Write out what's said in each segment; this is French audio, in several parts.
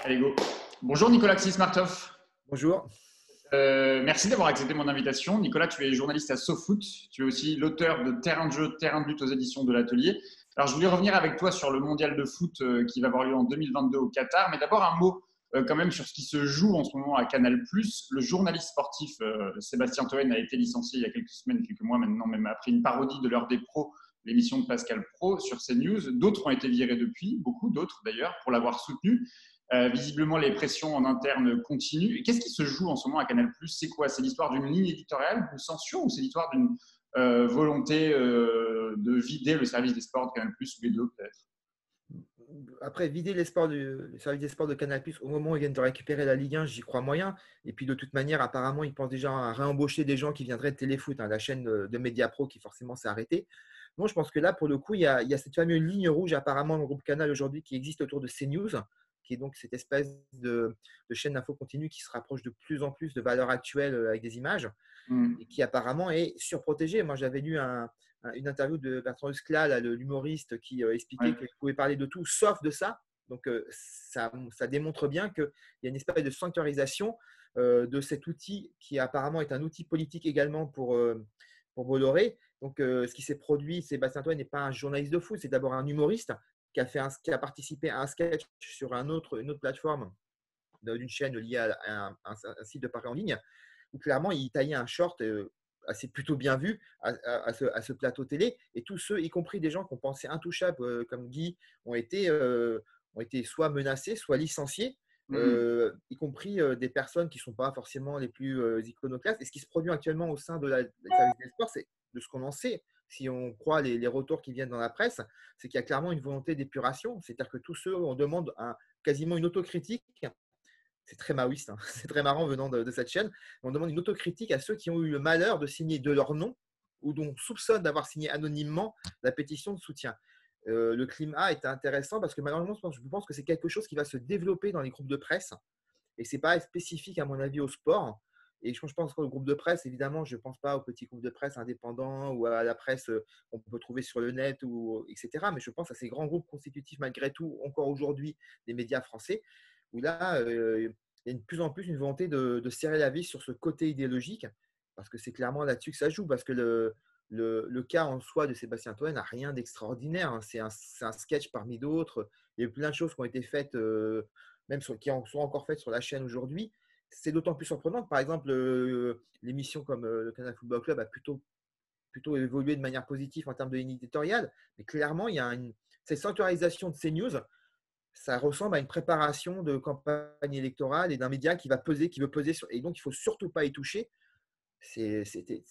Allez, go. Bonjour Nicolas Xismartov. Bonjour. Merci d'avoir accepté mon invitation. Nicolas, tu es journaliste à SoFoot. Tu es aussi l'auteur de Terrain de jeu, Terrain de but aux éditions de l'Atelier. Alors, je voulais revenir avec toi sur le mondial de foot qui va avoir lieu en 2022 au Qatar. Mais d'abord, un mot quand même sur ce qui se joue en ce moment à Canal+. Le journaliste sportif Sébastien Toen a été licencié il y a quelques semaines, quelques mois maintenant, même après une parodie de l'heure des pros, l'émission de Pascal Pro sur CNews. D'autres ont été virés depuis, beaucoup d'autres d'ailleurs, pour l'avoir soutenu. Visiblement, les pressions en interne continuent. Qu'est-ce qui se joue en ce moment à Canal+? C'est quoi? C'est l'histoire d'une ligne éditoriale, d'une censure, ou c'est l'histoire d'une volonté de vider le service des sports de Canal+, ou les deux peut-être? Après, vider le service des sports de Canal+, au moment où ils viennent de récupérer la Ligue 1, j'y crois moyen. Et puis, de toute manière, apparemment, ils pensent déjà à réembaucher des gens qui viendraient de Téléfoot, la chaîne de Mediapro qui forcément s'est arrêtée. Non, je pense que là, pour le coup, il y a cette fameuse ligne rouge apparemment dans le groupe Canal aujourd'hui qui existe autour de CNews, qui est donc cette espèce de chaîne d'info continue qui se rapproche de plus en plus de valeurs actuelles avec des images et qui apparemment est surprotégée. Moi, j'avais lu une interview de Bertrand Huskla, l'humoriste, qui expliquait Ouais. qu'il pouvait parler de tout sauf de ça. Donc, ça démontre bien qu'il y a une espèce de sanctuarisation de cet outil qui apparemment est un outil politique également pour Bolloré. Donc, ce qui s'est produit, Sébastien Toen n'est pas un journaliste de foot, c'est d'abord un humoriste qui a participé à un sketch sur une autre plateforme d'une chaîne liée à un site de pari en ligne, où clairement, il taillait un short assez plutôt bien vu à ce plateau télé. Et tous ceux, y compris des gens qu'on pensait intouchables, comme Guy, ont été soit menacés, soit licenciés. Y compris des personnes qui ne sont pas forcément les plus iconoclastes. Et ce qui se produit actuellement au sein de la service des sports, c'est de ce qu'on en sait, si on croit les retours qui viennent dans la presse, c'est qu'il y a clairement une volonté d'épuration. C'est-à-dire que tous ceux, on demande quasiment une autocritique. C'est très maoïste, hein. C'est très marrant venant de cette chaîne. On demande une autocritique à ceux qui ont eu le malheur de signer de leur nom ou dont on soupçonne d'avoir signé anonymement la pétition de soutien. Le climat est intéressant parce que malheureusement, je pense que c'est quelque chose qui va se développer dans les groupes de presse et ce n'est pas spécifique, à mon avis, au sport. Et je pense qu'au groupe de presse, évidemment, je ne pense pas aux petits groupes de presse indépendants ou à la presse qu'on peut trouver sur le net, etc. Mais je pense à ces grands groupes constitutifs, malgré tout, encore aujourd'hui, des médias français, où là, il y a de plus en plus une volonté de serrer la vis sur ce côté idéologique, parce que c'est clairement là-dessus que ça joue, parce que le cas en soi de Sébastien Toen n'a rien d'extraordinaire, hein. C'est un sketch parmi d'autres. Il y a eu plein de choses qui ont été faites, qui en sont encore faites sur la chaîne aujourd'hui. C'est d'autant plus surprenant que, par exemple, l'émission comme le Canal Football Club a plutôt évolué de manière positive en termes de ligne éditoriale. Mais clairement, il y a cette sanctuarisation de CNews, ça ressemble à une préparation de campagne électorale et d'un média qui veut peser sur. Et donc, il ne faut surtout pas y toucher. C'est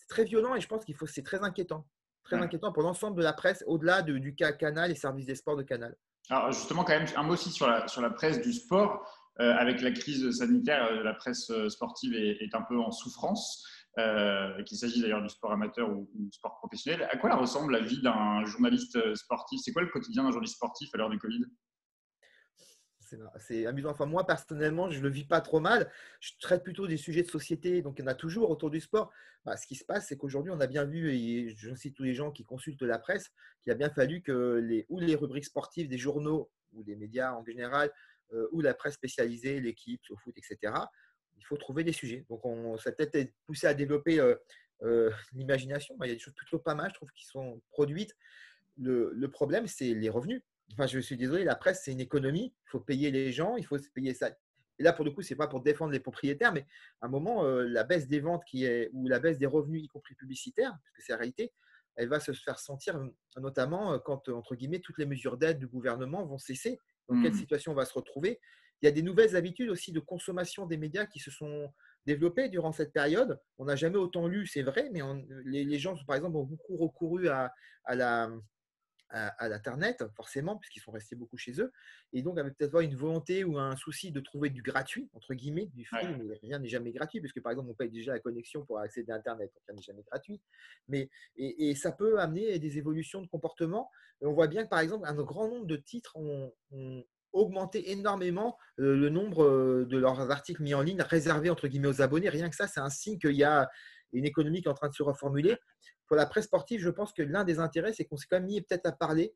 très violent et je pense c'est très inquiétant. Très Ouais. inquiétant pour l'ensemble de la presse, au-delà du cas Canal et services des sports de Canal. Alors justement, quand même, un mot aussi sur la presse du sport. Avec la crise sanitaire, la presse sportive est un peu en souffrance, qu'il s'agisse d'ailleurs du sport amateur ou du sport professionnel. À quoi la ressemble la vie d'un journaliste sportif? C'est quoi le quotidien d'un journaliste sportif à l'heure du Covid? C'est amusant. Enfin, moi, personnellement, je ne le vis pas trop mal. Je traite plutôt des sujets de société, donc il y en a toujours autour du sport. Ce qui se passe, c'est qu'aujourd'hui, on a bien vu, et je cite tous les gens qui consultent la presse, qu'il a bien fallu que les rubriques sportives des journaux ou des médias en général, ou la presse spécialisée, l'équipe, au foot, etc., il faut trouver des sujets. Donc, ça a peut-être été poussé à développer l'imagination. Il y a des choses plutôt pas mal, je trouve, qui sont produites. Le problème, c'est les revenus. Enfin, je suis désolé, la presse, c'est une économie. Il faut payer les gens, il faut payer ça. Et là, pour le coup, ce n'est pas pour défendre les propriétaires, mais à un moment, la baisse des ventes ou la baisse des revenus, y compris publicitaires, parce que c'est la réalité, elle va se faire sentir notamment quand, entre guillemets, toutes les mesures d'aide du gouvernement vont cesser. Dans quelle situation on va se retrouver? Il y a des nouvelles habitudes aussi de consommation des médias qui se sont développées durant cette période. On n'a jamais autant lu, c'est vrai, mais les gens, par exemple, ont beaucoup recouru à l'Internet, forcément, puisqu'ils sont restés beaucoup chez eux. Et donc, avec peut-être une volonté ou un souci de trouver du gratuit, entre guillemets, du free, Ouais. mais rien n'est jamais gratuit, puisque par exemple, on paye déjà la connexion pour accéder à Internet, donc rien n'est jamais gratuit. Et ça peut amener des évolutions de comportement. Et on voit bien que, par exemple, un grand nombre de titres ont augmenté énormément le nombre de leurs articles mis en ligne, réservés, entre guillemets, aux abonnés. Rien que ça, c'est un signe qu'il y a une économie qui est en train de se reformuler. Pour la presse sportive, je pense que l'un des intérêts, c'est qu'on s'est quand même mis peut-être à parler,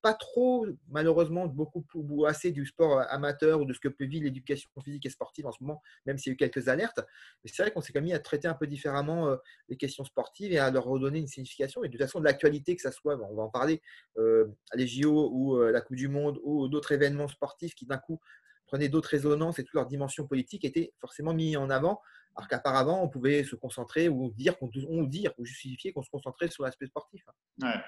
pas trop, malheureusement, beaucoup ou assez du sport amateur ou de ce que peut vivre l'éducation physique et sportive en ce moment, même s'il y a eu quelques alertes. Mais c'est vrai qu'on s'est quand même mis à traiter un peu différemment les questions sportives et à leur redonner une signification. Et de toute façon, de l'actualité, que ça soit, on va en parler, les JO ou la Coupe du Monde ou d'autres événements sportifs qui d'un coup prenaient d'autres résonances et toute leur dimension politique étaient forcément mis en avant, alors qu'auparavant, on pouvait se concentrer ou dire ou justifier qu'on se concentrait sur l'aspect sportif. Ouais.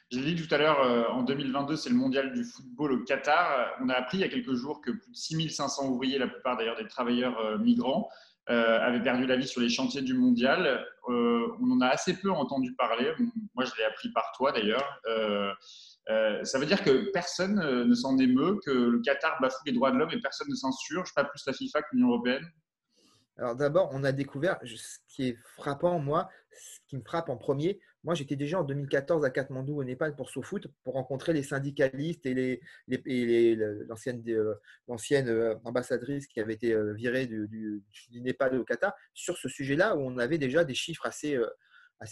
J'ai dit tout à l'heure, en 2022, c'est le mondial du football au Qatar. On a appris il y a quelques jours que plus de 6500 ouvriers, la plupart d'ailleurs des travailleurs migrants, avaient perdu la vie sur les chantiers du mondial. On en a assez peu entendu parler. Moi, je l'ai appris par toi d'ailleurs. Ça veut dire que personne ne s'en émeut, que le Qatar bafoue les droits de l'homme et personne ne s'insurge, pas plus la FIFA que l'Union européenne. Alors d'abord, on a découvert ce qui est frappant, moi, ce qui me frappe en premier. Moi, j'étais déjà en 2014 à Katmandou, au Népal, pour SoFoot, pour rencontrer les syndicalistes et l'ancienne ambassadrice qui avait été virée du Népal au Qatar sur ce sujet-là, où on avait déjà des chiffres assez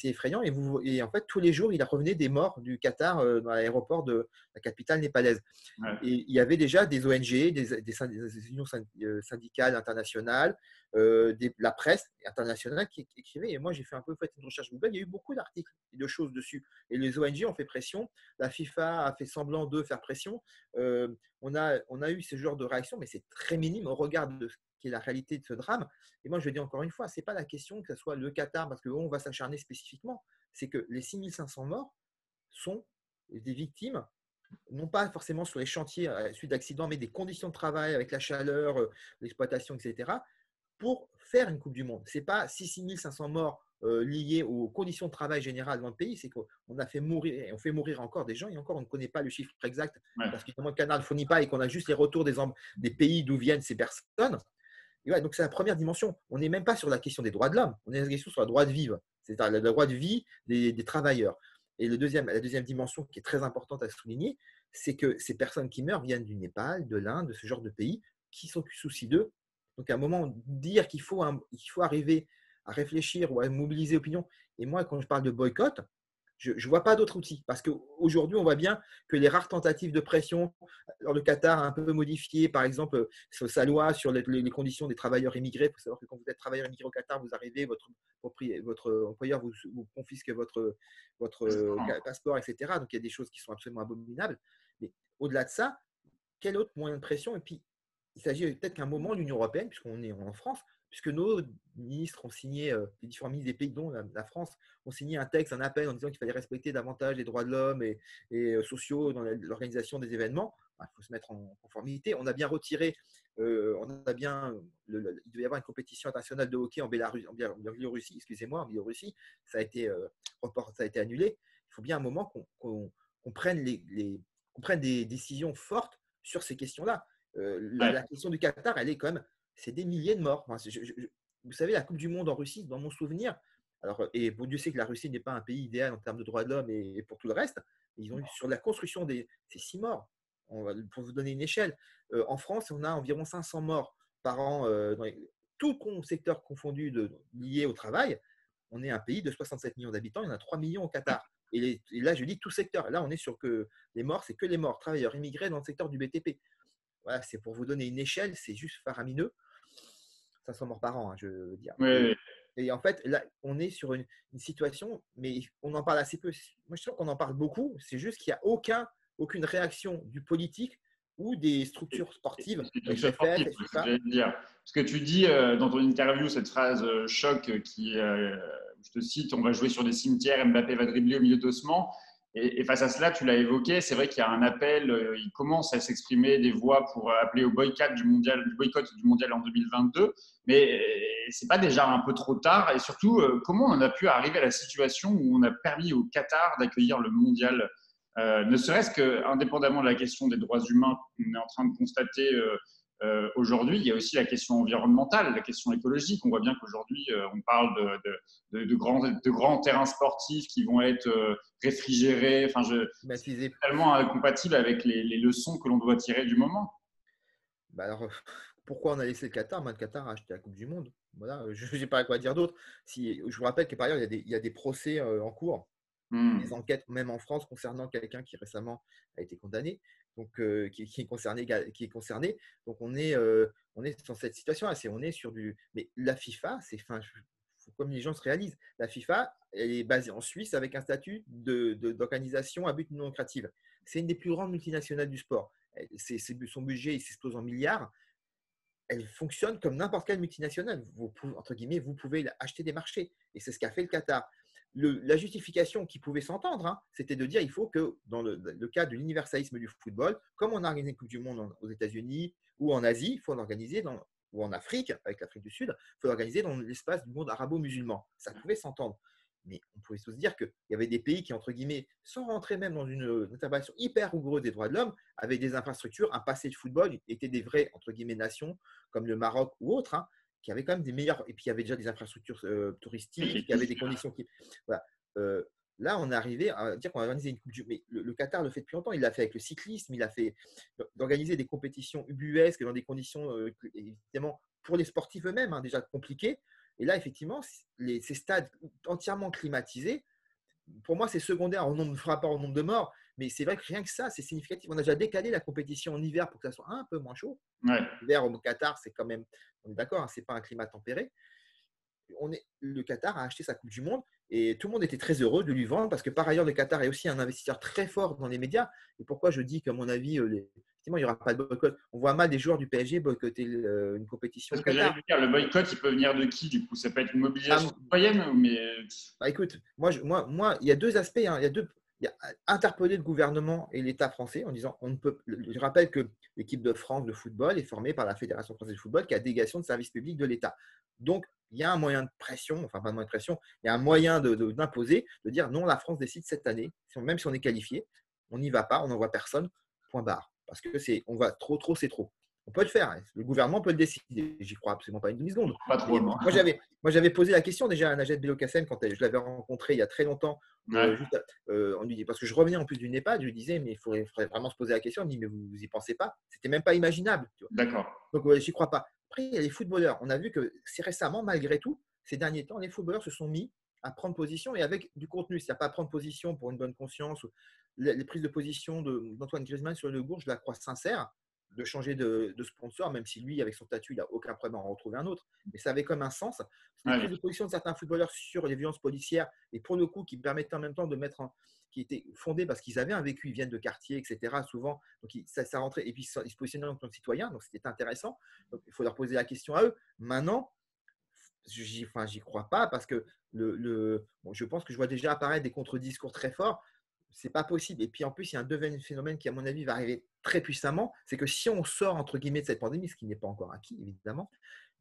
effrayants. Et en fait, tous les jours, il revenait des morts du Qatar dans l'aéroport de la capitale népalaise. Ouais. Et il y avait déjà des ONG, des unions syndicales internationales, la presse internationale qui écrivait. Et moi, j'ai fait un peu une recherche Google. Il y a eu beaucoup d'articles et de choses dessus. Et les ONG ont fait pression. La FIFA a fait semblant de faire pression. On a eu ce genre de réaction, mais c'est très minime au regard de ce qui est la réalité de ce drame. Et moi, je dis encore une fois, ce n'est pas la question que ce soit le Qatar, parce qu'on va s'acharner spécifiquement. C'est que les 6500 morts sont des victimes non pas forcément sur les chantiers à la suite d'accidents, mais des conditions de travail avec la chaleur, l'exploitation, etc., pour faire une Coupe du Monde. Ce n'est pas 6500 morts liés aux conditions de travail générales dans le pays, c'est qu'on a fait mourir, et on fait mourir encore des gens, et encore on ne connaît pas le chiffre exact, Ouais. parce qu'évidemment le canal ne fournit pas et qu'on a juste les retours des pays d'où viennent ces personnes. Et ouais, donc c'est la première dimension. On n'est même pas sur la question des droits de l'homme, on est sur la question sur le droit de vivre, c'est-à-dire le droit de vie des travailleurs. Et la deuxième dimension qui est très importante à souligner, c'est que ces personnes qui meurent viennent du Népal, de l'Inde, de ce genre de pays qui sont soucis d'eux. Donc à un moment, dire qu'il faut arriver à réfléchir ou à mobiliser l'opinion. Et moi, quand je parle de boycott, je ne vois pas d'autre outil. Parce qu'aujourd'hui, on voit bien que les rares tentatives de pression, alors le Qatar a un peu modifié, par exemple, sa loi sur les conditions des travailleurs immigrés. Il faut savoir que quand vous êtes travailleur immigré au Qatar, vous arrivez, votre employeur vous confisque votre passeport, etc. Donc il y a des choses qui sont absolument abominables. Mais au-delà de ça, quel autre moyen de pression? Et puis, il s'agit peut-être qu'à un moment, l'Union européenne, puisqu'on est en France, puisque nos ministres ont signé, les différents ministres des pays, dont la France, ont signé un texte, un appel en disant qu'il fallait respecter davantage les droits de l'homme et sociaux dans l'organisation des événements. Il faut se mettre en conformité. On a bien retiré, il devait y avoir une compétition internationale de hockey en Biélorussie, excusez-moi, en Biélorussie, ça a été annulé. Il faut bien un moment qu'on prenne des décisions fortes sur ces questions-là. La question du Qatar, elle est quand même, c'est des milliers de morts. Enfin, vous savez, la Coupe du Monde en Russie, dans mon souvenir, alors, et bon Dieu sait que la Russie n'est pas un pays idéal en termes de droits de l'homme et pour tout le reste, ils ont eu sur la construction c'est 6 morts. Pour vous donner une échelle, en France, on a environ 500 morts par an tout secteur confondu lié au travail. On est un pays de 67 millions d'habitants, il y en a 3 millions au Qatar. Et là, je dis tout secteur. Là, on est sur que les morts, c'est que les morts, travailleurs immigrés dans le secteur du BTP. Voilà, c'est pour vous donner une échelle, c'est juste faramineux. 500 morts par an, je veux dire. Oui. Et en fait, là, on est sur une situation, mais on en parle assez peu. Moi, je trouve qu'on en parle beaucoup. C'est juste qu'il n'y a aucune réaction du politique ou des structures sportives, FFF, FIFA. J'allais te dire. Parce que tu dis dans ton interview cette phrase choc qui, je te cite, on va jouer sur des cimetières, Mbappé va dribbler au milieu d'ossements. Et face à cela, tu l'as évoqué, c'est vrai qu'il y a un appel, il commence à s'exprimer des voix pour appeler au boycott du mondial en 2022. Mais c'est pas déjà un peu trop tard? Et surtout, comment on a pu arriver à la situation où on a permis au Qatar d'accueillir le mondial? Ne serait-ce qu'indépendamment de la question des droits humains qu'on est en train de constater aujourd'hui, il y a aussi la question environnementale, la question écologique. On voit bien qu'aujourd'hui, on parle de grands terrains sportifs qui vont être réfrigérés. Enfin, c'est totalement incompatible avec les leçons que l'on doit tirer du moment. Bah alors, pourquoi on a laissé le Qatar? Moi, le Qatar a acheté la Coupe du Monde. Voilà, je n'ai pas à quoi dire d'autre. Je vous rappelle que par ailleurs, il y a des procès en cours Hmm. Des enquêtes, même en France, concernant quelqu'un qui récemment a été condamné, donc qui est concerné, qui est concerné. Donc on est dans cette situation-là. On est sur du. Mais la FIFA, comme les gens se réalisent, la FIFA, elle est basée en Suisse avec un statut d'organisation à but non lucratif. C'est une des plus grandes multinationales du sport. Son budget, il s'explose en milliards. Elle fonctionne comme n'importe quelle multinationale. Entre guillemets, vous pouvez acheter des marchés. Et c'est ce qu'a fait le Qatar. La justification qui pouvait s'entendre, hein, c'était de dire il faut que, dans le cas de l'universalisme du football, comme on a organisé une Coupe du Monde aux États-Unis ou en Asie, il faut l'organiser ou en Afrique, avec l'Afrique du Sud, il faut l'organiser dans l'espace du monde arabo-musulman. Ça pouvait s'entendre. Mais on pouvait se dire qu'il y avait des pays qui, entre guillemets, sans rentrer même dans une intervention hyper rigoureuse des droits de l'homme, avaient des infrastructures, un passé de football, étaient des vraies, entre guillemets, nations, comme le Maroc ou autres, hein, qui avaient quand même des meilleures. Et puis, il y avait déjà des infrastructures touristiques, il y avait des conditions qui. Voilà. Là, on est arrivé à dire qu'on va organiser une Coupe du Monde. Mais le Qatar le fait depuis longtemps. Il l'a fait avec le cyclisme, il a fait d'organiser des compétitions ubuesques dans des conditions, évidemment, pour les sportifs eux-mêmes, hein, déjà compliquées. Et là, effectivement, ces stades entièrement climatisés, pour moi, c'est secondaire par rapport au nombre de morts. Mais c'est vrai que rien que ça, c'est significatif. On a déjà décalé la compétition en hiver pour que ça soit un peu moins chaud. Ouais. L'hiver au Qatar, c'est quand même, on est d'accord, hein, c'est pas un climat tempéré. Le Qatar a acheté sa Coupe du Monde et tout le monde était très heureux de lui vendre parce que par ailleurs, le Qatar est aussi un investisseur très fort dans les médias. Et pourquoi je dis qu'à mon avis, effectivement, il n'y aura pas de boycott. On voit mal des joueurs du PSG boycotter une compétition C'est au ce que j'allais Qatar. vous dire. Le boycott, il peut venir de qui, du coup? Ça peut être une mobilisation Ah, citoyenne, mais bah, écoute, il y a deux aspects, hein. Il y a interpeller le gouvernement et l'État français en disant on ne peut. Je rappelle que l'équipe de France de football est formée par la Fédération française de football qui a délégation de service public de l'État. Donc, il y a un moyen de pression, enfin pas de moyen de pression, il y a un moyen d'imposer, de dire non, la France décide cette année, même si on est qualifié, on n'y va pas, on n'envoie personne, point barre. Parce que on va trop, c'est trop. On peut le faire, hein. Le gouvernement peut le décider. J'y crois absolument pas une demi-seconde. pas trop, Et non. moi, j'avais posé la question déjà à Najat Bellocassen quand je l'avais rencontré il y a très longtemps. Ouais. On lui dit, parce que je revenais en plus d'une EHPAD, je lui disais, mais il faudrait vraiment se poser la question. On me dit, mais vous n'y pensez pas? C'était même pas imaginable. Tu vois. D'accord. Donc, ouais, j'y crois pas. Après, il y a les footballeurs. On a vu que c'est récemment, malgré tout, ces derniers temps, les footballeurs se sont mis à prendre position et avec du contenu. C'est-à-dire pas à prendre position pour une bonne conscience. Les prises de position d'Antoine Griezmann sur le Bourg, je la crois sincère de changer de sponsor, même si lui, avec son statut, il n'a aucun problème à en retrouver un autre. Mais ça avait comme un sens. Les Ouais. prises de position de certains footballeurs sur les violences policières, et pour le coup, qui permettaient en même temps de mettre qui étaient fondées parce qu'ils avaient un vécu, ils viennent de quartiers, etc. Souvent, donc ça rentrait, et puis ils se positionnaient en tant que citoyens, donc c'était intéressant. Donc il faut leur poser la question à eux. Maintenant, j'y crois pas parce que je pense que je vois déjà apparaître des contre-discours très forts. C'est pas possible. Et puis en plus, il y a un deuxième phénomène qui, à mon avis, va arriver très puissamment. C'est que si on sort, entre guillemets, de cette pandémie, ce qui n'est pas encore acquis, évidemment,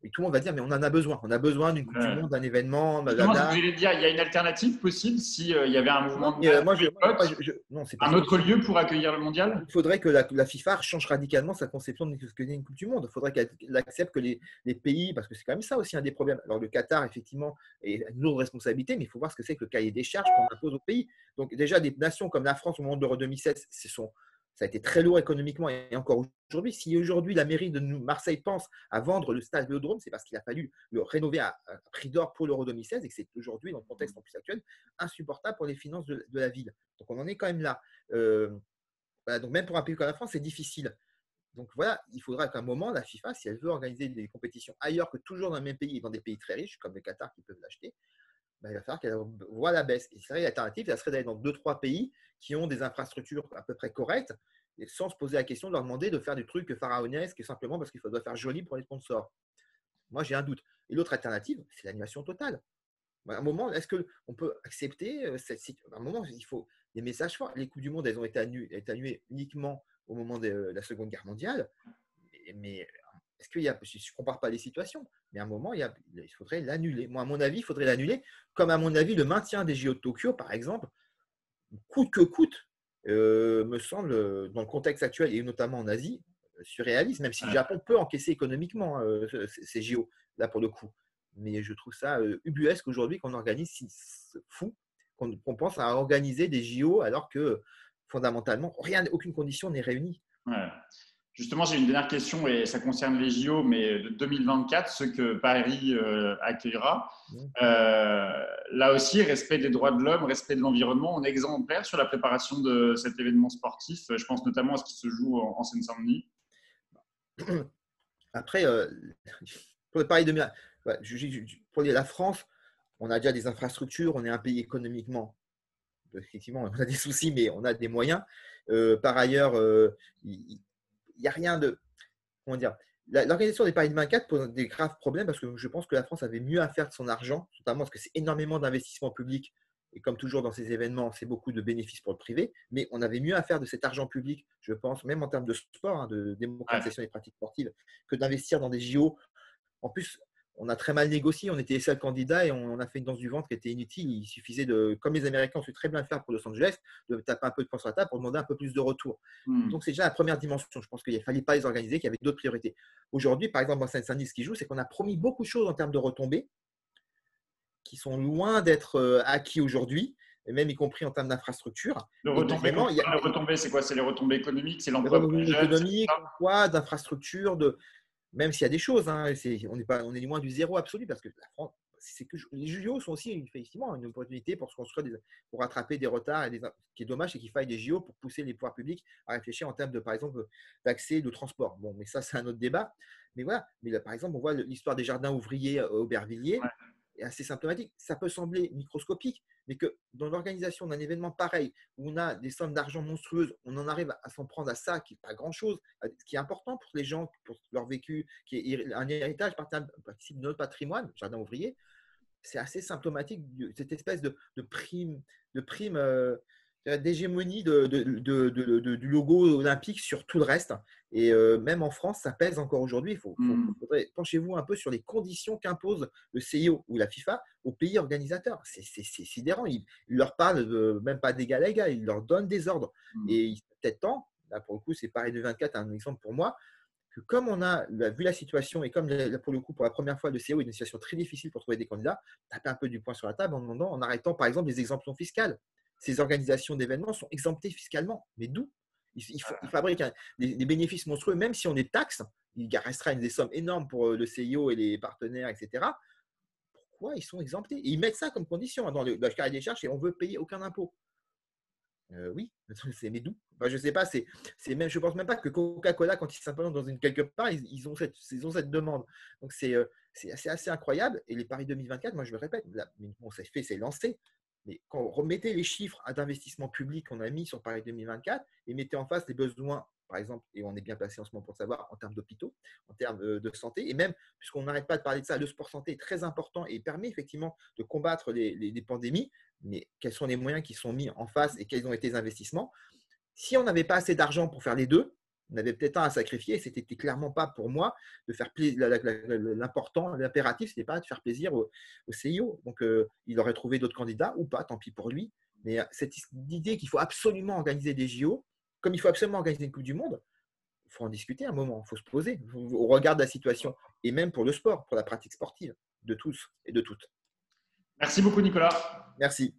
et tout le monde va dire, mais on en a besoin. On a besoin d'une Coupe du Ouais. Monde, d'un événement, Justement, c'est ce que blablabla. j'allais te dire. Il y a une alternative possible si il y avait un mouvement Non, de mais masse moi, boycott, non, c'est pas un autre possible. lieu pour accueillir le mondial? Il faudrait que la FIFA change radicalement sa conception de ce qu'est une Coupe du Monde. Il faudrait qu'elle accepte que les pays, parce que c'est quand même ça aussi un des problèmes. Alors le Qatar, effectivement, est une lourde responsabilité, mais il faut voir ce que c'est que le cahier des charges qu'on impose aux pays. Donc déjà, des nations comme la France au moment de l'Euro 2016, ça a été très lourd économiquement et encore aujourd'hui. Si aujourd'hui la mairie de Marseille pense à vendre le stade Vélodrome, c'est parce qu'il a fallu le rénover à prix d'or pour l'Euro 2016 et que c'est aujourd'hui, dans le contexte en plus actuel, insupportable pour les finances de la ville. Donc on en est quand même là. Voilà, donc même pour un pays comme la France, c'est difficile. Donc voilà, il faudra qu'à un moment, la FIFA, si elle veut organiser des compétitions ailleurs que toujours dans le même pays et dans des pays très riches, comme le Qatar qui peuvent l'acheter, il va falloir qu'elle voie la baisse. Et c'est vrai, l'alternative, ça serait d'aller dans 2-3 pays qui ont des infrastructures à peu près correctes, et sans se poser la question de leur demander de faire des trucs pharaonesques simplement parce qu'il doit faire joli pour les sponsors. Moi, j'ai un doute. Et l'autre alternative, c'est l'annulation totale. À un moment, est-ce qu'on peut accepter cette situation? À un moment, il faut des messages forts. Les Coupes du Monde, elles ont été annulées uniquement au moment de la Seconde Guerre mondiale. Mais est-ce qu'il y a, je ne compare pas les situations, mais à un moment, il faudrait l'annuler. Moi, à mon avis, il faudrait l'annuler. Comme à mon avis, le maintien des JO de Tokyo, par exemple, coûte que coûte, me semble, dans le contexte actuel et notamment en Asie, surréaliste, même si le Ouais. Japon peut encaisser économiquement ces JO, là pour le coup. Mais je trouve ça ubuesque aujourd'hui qu'on organise, fou, qu'on pense à organiser des JO alors que fondamentalement, aucune condition n'est réunie. Ouais. Justement, j'ai une dernière question et ça concerne les JO, mais de 2024, ceux que Paris accueillera. Mmh. Là aussi, respect des droits de l'homme, respect de l'environnement, on est exemplaire sur la préparation de cet événement sportif. Je pense notamment à ce qui se joue en Seine-Saint-Denis. Après, pour le Paris 2000, ouais, pour la France, on a déjà des infrastructures, on est un pays économiquement, effectivement, on a des soucis, mais on a des moyens. Par ailleurs, il n'y a rien de, comment dire, l'organisation des Paris 2024 pose des graves problèmes parce que je pense que la France avait mieux à faire de son argent, notamment parce que c'est énormément d'investissements publics. Et comme toujours dans ces événements, c'est beaucoup de bénéfices pour le privé, mais on avait mieux à faire de cet argent public, je pense, même en termes de sport, hein, de Ouais. démocratisation des pratiques sportives, que d'investir dans des JO. En plus, on a très mal négocié, on était les seuls candidats et on a fait une danse du ventre qui était inutile. Il suffisait de, comme les Américains ont su très bien le faire pour Los Angeles, de taper un peu de poing sur la table pour demander un peu plus de retour. Hmm. Donc, c'est déjà la première dimension. Je pense qu'il ne fallait pas les organiser, qu'il y avait d'autres priorités. Aujourd'hui, par exemple, en Seine-Saint-Denis, ce qui joue, c'est qu'on a promis beaucoup de choses en termes de retombées qui sont loin d'être acquis aujourd'hui, et même y compris en termes d'infrastructure. Le Et retombé, quand deuxièmement, tu il y a parles de retombées, c'est quoi? C'est les retombées économiques, c'est des l'emploi pour les revenus jeunes, c'est économiques, ça? d'emploi, d'infrastructure, même s'il y a des choses, hein, on est loin du zéro absolu parce que la France, les JO sont aussi effectivement une opportunité pour se construire, pour rattraper des retards. Ce qui est dommage, c'est qu'il faille des JO pour pousser les pouvoirs publics à réfléchir en termes de, par exemple, d'accès de transport. Bon, mais ça, c'est un autre débat. Mais voilà, mais là, par exemple, on voit l'histoire des jardins ouvriers à Aubervilliers Ouais. est assez symptomatique. Ça peut sembler microscopique, mais que dans l'organisation d'un événement pareil, où on a des sommes d'argent monstrueuses, on en arrive à s'en prendre à ça, qui n'est pas grand-chose, ce qui est important pour les gens, pour leur vécu, qui est un héritage participe de notre patrimoine, jardin ouvrier, c'est assez symptomatique de cette espèce de prime d'hégémonie du logo olympique sur tout le reste. Et même en France, ça pèse encore aujourd'hui. Hmm. Penchez-vous un peu sur les conditions qu'impose le CIO ou la FIFA aux pays organisateurs. C'est sidérant. Ils leur parlent même pas d'égal à égal, ils leur donnent des ordres. Hmm. Et il est peut-être temps, là pour le coup, c'est Paris 2024, un exemple pour moi, que comme on a vu la situation et comme pour le coup, pour la première fois, le CEO est une situation très difficile pour trouver des candidats, taper un peu du poing sur la table en demandant, en arrêtant par exemple les exemptions fiscales. Ces organisations d'événements sont exemptées fiscalement. Mais d'où ils fabriquent des bénéfices monstrueux, même si on les taxe, il restera des sommes énormes pour le CIO et les partenaires, etc. Pourquoi ils sont exemptés? Et ils mettent ça comme condition dans le cahier des charges et on veut payer aucun impôt. Oui, mais d'où? Enfin, je ne sais pas, même, je ne pense même pas que Coca-Cola, quand ils s'implantent quelque part, ils ont cette demande. Donc, c'est assez incroyable. Et les Paris 2024, moi, je le répète, là, bon, c'est fait, c'est lancé. Mais quand on remettez les chiffres d'investissement public qu'on a mis sur Paris 2024 et mettez en face les besoins, par exemple, et on est bien placé en ce moment pour le savoir, en termes d'hôpitaux, en termes de santé, et même, puisqu'on n'arrête pas de parler de ça, le sport santé est très important et permet effectivement de combattre les pandémies, mais quels sont les moyens qui sont mis en face et quels ont été les investissements? Si on n'avait pas assez d'argent pour faire les deux, on avait peut-être un à sacrifier. C'était clairement pas pour moi de faire plaisir. L'important, l'impératif, c'était pas de faire plaisir au CIO. Donc, il aurait trouvé d'autres candidats ou pas, tant pis pour lui. Mais cette idée qu'il faut absolument organiser des JO, comme il faut absolument organiser une Coupe du Monde, il faut en discuter un moment. Il faut se poser au regard de la situation. Et même pour le sport, pour la pratique sportive de tous et de toutes. Merci beaucoup, Nicolas. Merci.